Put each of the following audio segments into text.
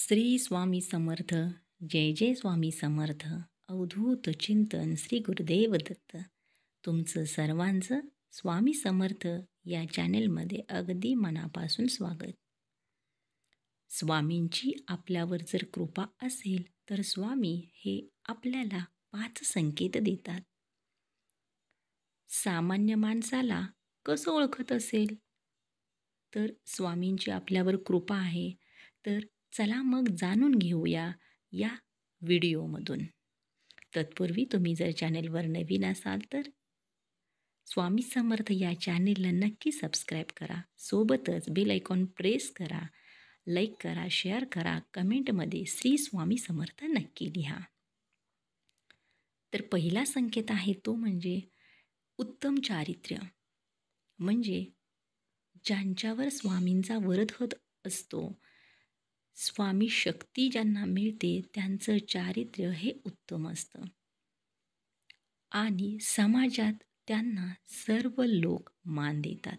श्री स्वामी समर्थ. जय जय स्वामी समर्थ. अवधूत चिंतन श्री गुरुदेव दत्त. तुमचं सर्वांचं स्वामी समर्थ या चॅनेलमध्ये अगदी मनापासून स्वागत. स्वामींची आपल्यावर जर कृपा असेल तर स्वामी हे आपल्याला 5 संकेत देतात. सामान्य माणसाला कसं ओळखत असेल तर स्वामींची आपल्यावर कृपा आहे. तर चला मग जाणून घेऊया या व्हिडिओमधून. तत्पूर्वी तुम्ही जर चॅनेलवर नवीन असाल तर स्वामी समर्थ या चॅनेलला नक्की सबस्क्राईब करा. सोबतच बेल आयकॉन प्रेस करा, लाईक करा, शेअर करा, कमेंटमध्ये श्री स्वामी समर्थ नक्की लिहा. तर पहिला संकेत आहे तो म्हणजे उत्तम चारित्र्य. म्हणजे ज्यांच्यावर स्वामींचा वरदहस्त असतो, स्वामी शक्ती ज्यांना मिळते त्यांचं चारित्र्य हे उत्तम असतं आणि समाजात त्यांना सर्व लोक मान देतात.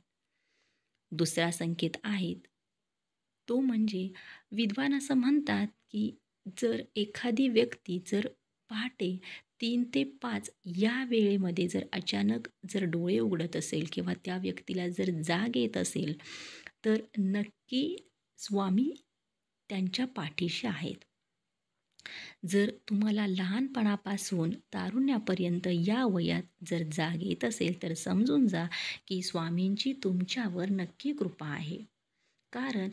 दुसरा संकेत आहे तो म्हणजे विद्वान असं म्हणतात की जर एखादी व्यक्ती जर पहाटे 3 ते 5 या वेळेमध्ये जर अचानक जर डोळे उघडत असेल किंवा त्या व्यक्तीला जर जाग येत असेल तर नक्की स्वामी त्यांच्या पाठीशी आहेत. जर तुम्हाला लहानपणापासून तारुण्यापर्यंत या वयात जर जाग येत असेल तर समजून जा की स्वामींची तुमच्यावर नक्की कृपा आहे. कारण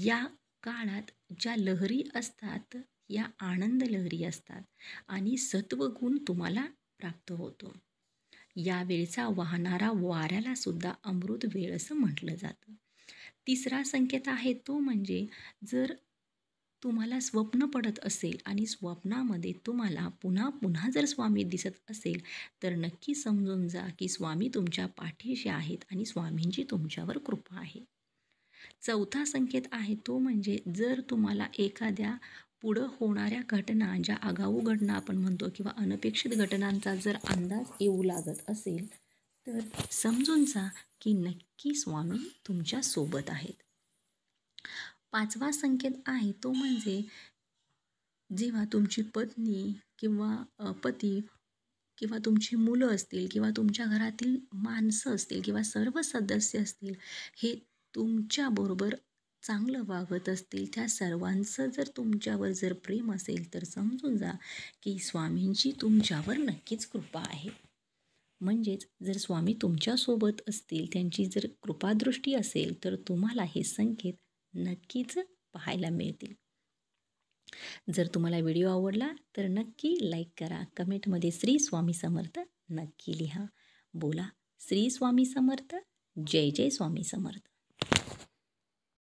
या काळात ज्या लहरी असतात या आनंद लहरी असतात आणि सत्वगुण तुम्हाला प्राप्त होतो. या वेळचा वाहणारा वाऱ्याला सुद्धा अमृत वेळ असं म्हटलं जातं. तिसरा संकेत आहे तो म्हणजे जर तुम्हाला स्वप्न पडत असेल आणि स्वप्नामध्ये तुम्हाला पुन्हा पुन्हा जर स्वामी दिसत असेल तर नक्की समजून जा की स्वामी तुमच्या पाठीशी आहेत आणि स्वामींची तुमच्यावर कृपा आहे. चौथा संकेत आहे तो म्हणजे जर तुम्हाला एखाद्या पुढं होणाऱ्या घटना, ज्या आगाऊ घटना आपण म्हणतो किंवा अनपेक्षित घटनांचा जर अंदाज येऊ लागत असेल तर समजून जा की नक्की स्वामी तुमच्या सोबत आहेत. पाचवा संकेत आहे तो म्हणजे जेव्हा तुमची पत्नी किंवा पती किंवा तुमची मुलं असतील किंवा तुमच्या घरातील माणसं असतील किंवा सर्व सदस्य असतील हे तुमच्याबरोबर चांगलं वागत असतील, त्या सर्वांचं जर तुमच्यावर जर प्रेम असेल तर समजून जा की स्वामींची तुमच्यावर नक्कीच कृपा आहे. म्हणजेच जर स्वामी तुमच्यासोबत असतील, त्यांची जर कृपादृष्टी असेल तर तुम्हाला हे संकेत नक्कीच पाहायला मिळतील. जर तुम्हाला व्हिडिओ आवडला तर नक्की लाईक करा, कमेंटमध्ये श्री स्वामी समर्थ नक्की लिहा. बोला श्री स्वामी समर्थ. जय जय स्वामी समर्थ.